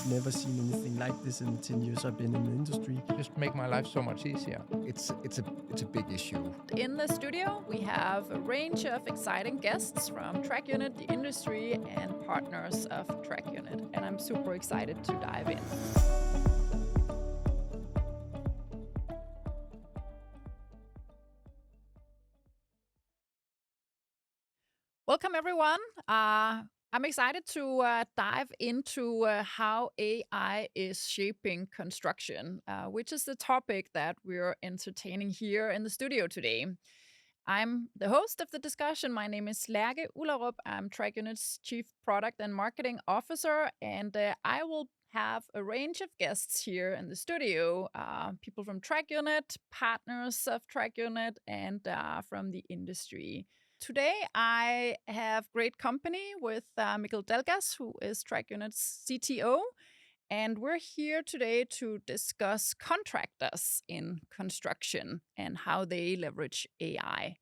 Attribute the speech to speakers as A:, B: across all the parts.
A: never seen anything like this in the 10 years I've been in the industry.
B: Just make my life so much easier.
C: It's a big issue.
D: In the studio, we have a range of exciting guests from Trackunit, the industry, and partners of Trackunit. And I'm super excited to dive in. Welcome, everyone. I'm excited to dive into how AI is shaping construction, which is the topic that we're entertaining here in the studio today. I'm the host of the discussion. My name is Lærke Ullerup. I'm Trackunit's Chief Product and Marketing Officer, and I will have a range of guests here in the studio, people from Trackunit, partners of Trackunit, and from the industry. Today, I have great company with Mikkel Dalgas, who is Trackunit's CTO, and we're here today to discuss contractors in construction and how they leverage AI.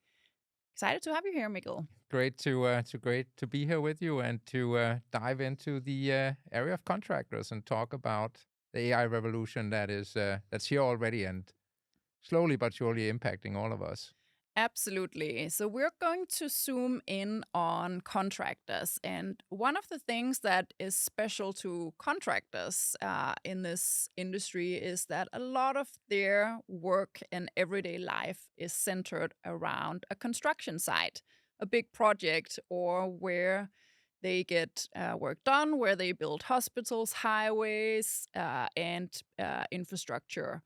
D: Excited to have you here, Mikkel.
B: Great to be here with you and to dive into the area of contractors and talk about the AI revolution that's here already and slowly but surely impacting all of us.
D: Absolutely. So we're going to zoom in on contractors. And one of the things that is special to contractors in this industry is that a lot of their work and everyday life is centered around a construction site, a big project, or where they get work done, where they build hospitals, highways, and infrastructure.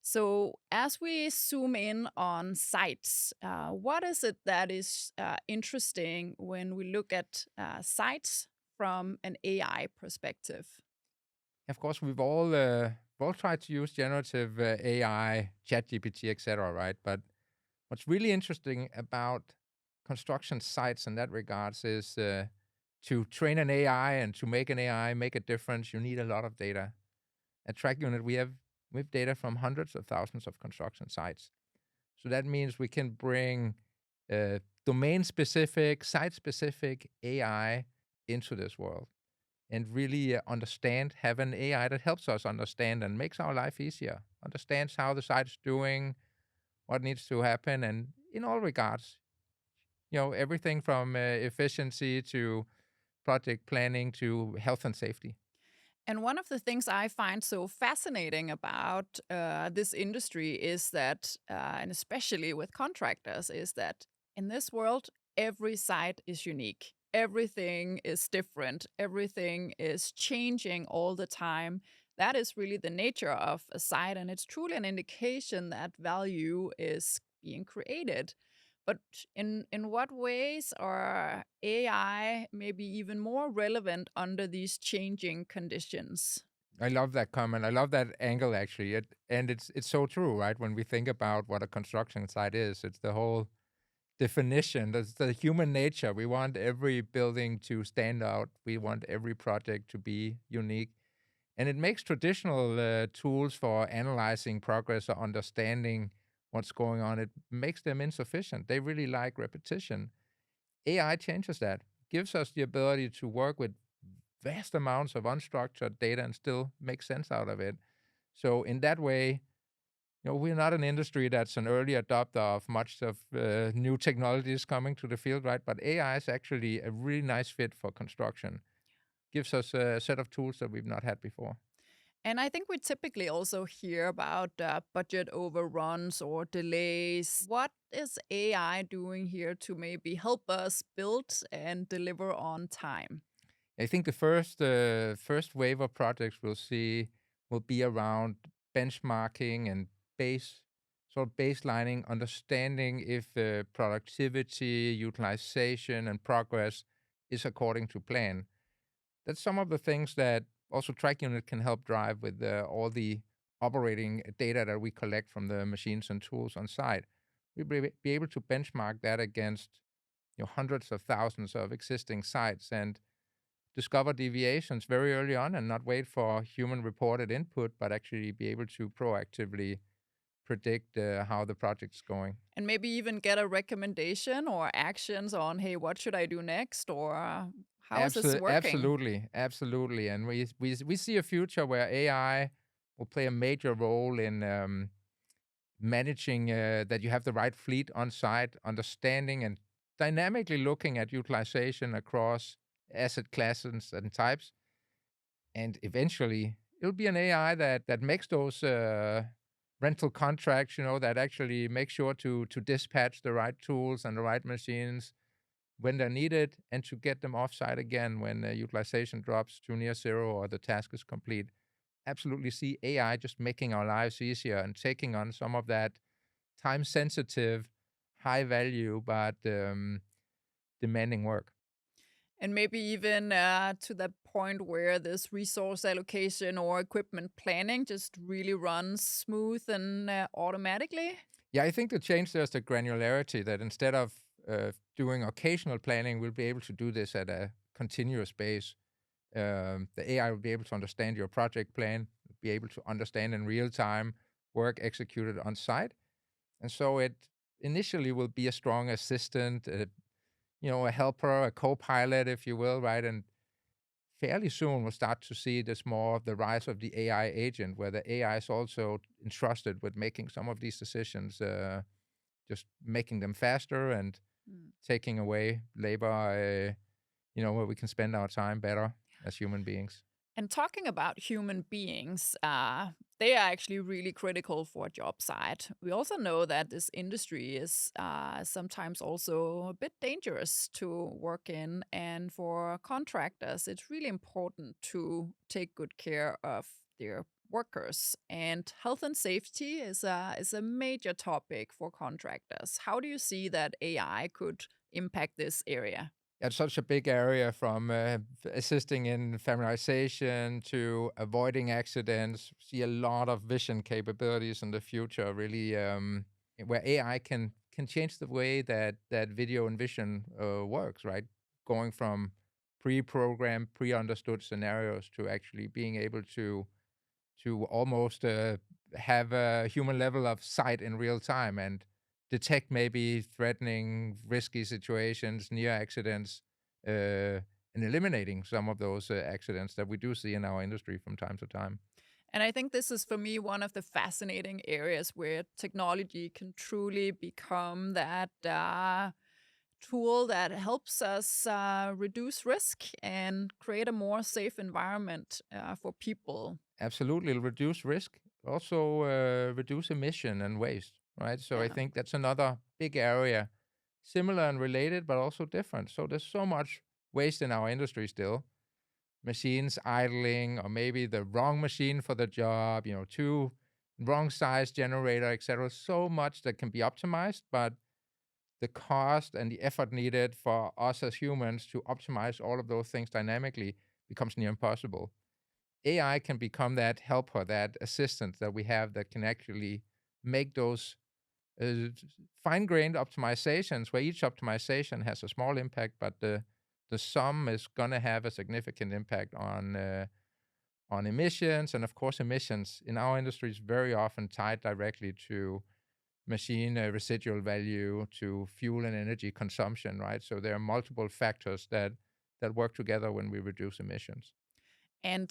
D: So, as we zoom in on sites, what is it that is interesting when we look at sites from an AI perspective?
B: Of course, we've all tried to use generative AI, ChatGPT, etc., right? But what's really interesting about construction sites in that regards is to train an AI and to make an AI make a difference, you need a lot of data. At TrackUnit, we have data from hundreds of thousands of construction sites. So that means we can bring domain-specific, site-specific AI into this world and really have an AI that helps us understand and makes our life easier, understands how the site's doing, what needs to happen, and in all regards, everything from efficiency to project planning to health and safety.
D: And one of the things I find so fascinating about this industry is that, and especially with contractors, is that in this world, every site is unique. Everything is different. Everything is changing all the time. That is really the nature of a site, and it's truly an indication that value is being created. But in what ways are AI maybe even more relevant under these changing conditions?
B: I love that comment. I love that angle actually. It's so true, right? When we think about what a construction site is, it's the whole definition. That's the human nature. We want every building to stand out. We want every project to be unique. And it makes traditional tools for analyzing progress or understanding what's going on, it makes them insufficient. They really like repetition. AI changes that, gives us the ability to work with vast amounts of unstructured data and still make sense out of it. So in that way, we're not an industry that's an early adopter of much of new technologies coming to the field, right? But AI is actually a really nice fit for construction. Gives us a set of tools that we've not had before.
D: And I think we typically also hear about budget overruns or delays. What is AI doing here to maybe help us build and deliver on time?
B: I think the first wave of projects we'll see will be around benchmarking and baselining, understanding if productivity, utilization, and progress is according to plan. That's some of the things that also TrackUnit can help drive with all the operating data that we collect from the machines and tools on site. We'll be able to benchmark that against hundreds of thousands of existing sites and discover deviations very early on and not wait for human reported input, but actually be able to proactively predict how the project's going.
D: And maybe even get a recommendation or actions on, hey, what should I do next? Or How is this working?
B: Absolutely. And we see a future where AI will play a major role in managing that you have the right fleet on site, understanding and dynamically looking at utilization across asset classes and types. And eventually, it'll be an AI that makes those rental contracts, that actually make sure to dispatch the right tools and the right machines when they're needed and to get them offsite again when utilization drops to near zero or the task is complete. Absolutely see AI just making our lives easier and taking on some of that time sensitive, high value, but demanding work.
D: And maybe even to the point where this resource allocation or equipment planning just really runs smooth and automatically.
B: Yeah, I think the change there's the granularity that instead of doing occasional planning, we'll be able to do this at a continuous base. The AI will be able to understand your project plan, be able to understand in real time work executed on site. And so it initially will be a strong assistant, a helper, a co-pilot, if you will, right? And fairly soon we'll start to see this more of the rise of the AI agent, where the AI is also entrusted with making some of these decisions, just making them faster and taking away labor, where we can spend our time better as human beings.
D: And talking about human beings, they are actually really critical for a job site. We also know that this industry is sometimes also a bit dangerous to work in. And for contractors, it's really important to take good care of their workers. And health and safety is a major topic for contractors. How do you see that AI could impact this area?
B: It's such a big area from assisting in familiarization to avoiding accidents. See a lot of vision capabilities in the future, really, where AI can change the way that video and vision works, right? Going from pre-programmed, pre-understood scenarios to actually being able to almost have a human level of sight in real time and detect maybe threatening, risky situations, near accidents, and eliminating some of those accidents that we do see in our industry from time to time.
D: And I think this is, for me, one of the fascinating areas where technology can truly become that tool that helps us reduce risk and create a more safe environment for people.
B: Absolutely, it'll reduce risk, also reduce emission and waste, right? So I
D: Yeah.
B: think that's another big area, similar and related, but also different. So there's so much waste in our industry still. Machines idling, or maybe the wrong machine for the job, too wrong size generator, etc. So much that can be optimized, but the cost and the effort needed for us as humans to optimize all of those things dynamically becomes near impossible. AI can become that helper, that assistant that we have that can actually make those uh, fine-grained optimizations where each optimization has a small impact, but the sum is going to have a significant impact on emissions. And of course, emissions in our industry is very often tied directly to machine residual value, to fuel and energy consumption, right? So there are multiple factors that work together when we reduce emissions.
D: And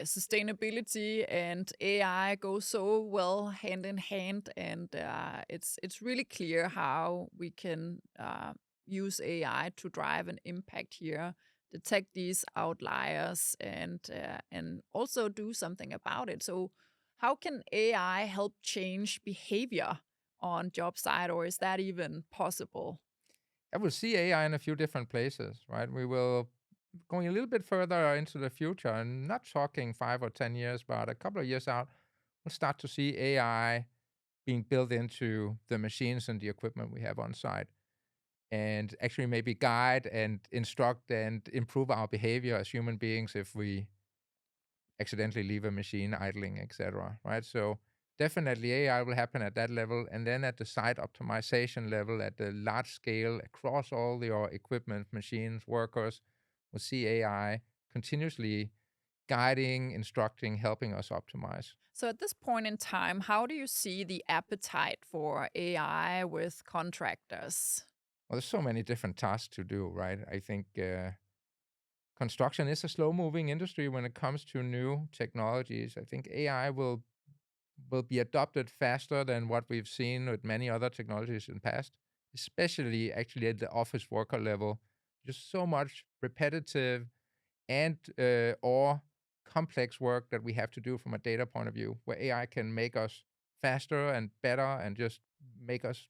D: sustainability and AI go so well hand in hand, and it's really clear how we can use AI to drive an impact here, detect these outliers, and also do something about it. So, how can AI help change behavior on job site, or is that even possible?
B: I will see AI in a few different places, right? We will going a little bit further into the future and not talking 5 or 10 years, but a couple of years out, we'll start to see AI being built into the machines and the equipment we have on site and actually maybe guide and instruct and improve our behavior as human beings if we accidentally leave a machine idling, etc. Right? So definitely AI will happen at that level, and then at the site optimization level, at the large scale across all your equipment, machines, workers, we'll see AI continuously guiding, instructing, helping us optimize.
D: So, at this point in time, how do you see the appetite for AI with contractors?
B: Well, there's so many different tasks to do, right? I think construction is a slow-moving industry when it comes to new technologies. I think AI will be adopted faster than what we've seen with many other technologies in the past, especially actually at the office worker level. Just so much repetitive and or complex work that we have to do from a data point of view, where AI can make us faster and better and just make us,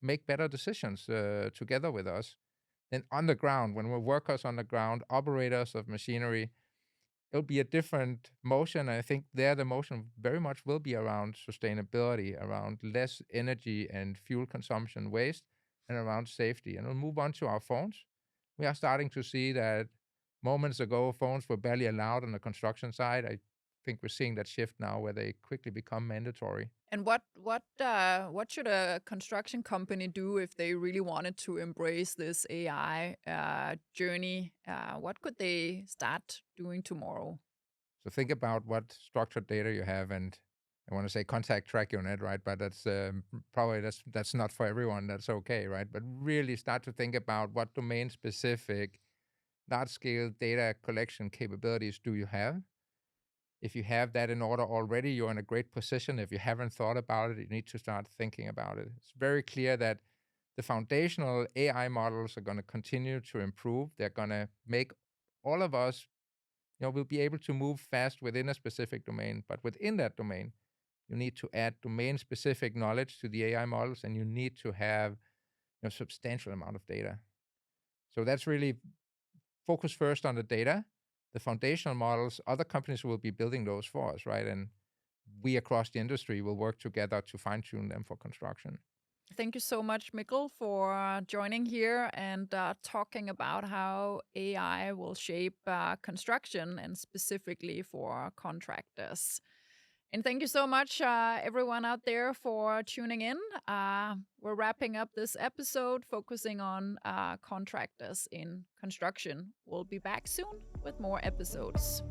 B: make better decisions together with us. Then on the ground, when we're workers on the ground, operators of machinery, it'll be a different motion. And I think there the motion very much will be around sustainability, around less energy and fuel consumption waste, and around safety. And we'll move on to our phones. We are starting to see that moments ago, phones were barely allowed on the construction side. I think we're seeing that shift now where they quickly become mandatory.
D: And what should a construction company do if they really wanted to embrace this AI journey? What could they start doing tomorrow?
B: So think about what structured data you have, and I want to say contact Trackunit, right? But that's probably that's not for everyone. That's okay, right? But really start to think about what domain-specific, large-scale data collection capabilities do you have. If you have that in order already, you're in a great position. If you haven't thought about it, you need to start thinking about it. It's very clear that the foundational AI models are going to continue to improve. They're going to make all of us, we'll be able to move fast within a specific domain. But within that domain, you need to add domain-specific knowledge to the AI models, and you need to have a substantial amount of data. So that's really focus first on the data. The foundational models, other companies will be building those for us, right? And we across the industry will work together to fine-tune them for construction.
D: Thank you so much, Mikkel, for joining here and talking about how AI will shape construction and specifically for contractors. And thank you so much, everyone out there, for tuning in. We're wrapping up this episode focusing on contractors in construction. We'll be back soon with more episodes.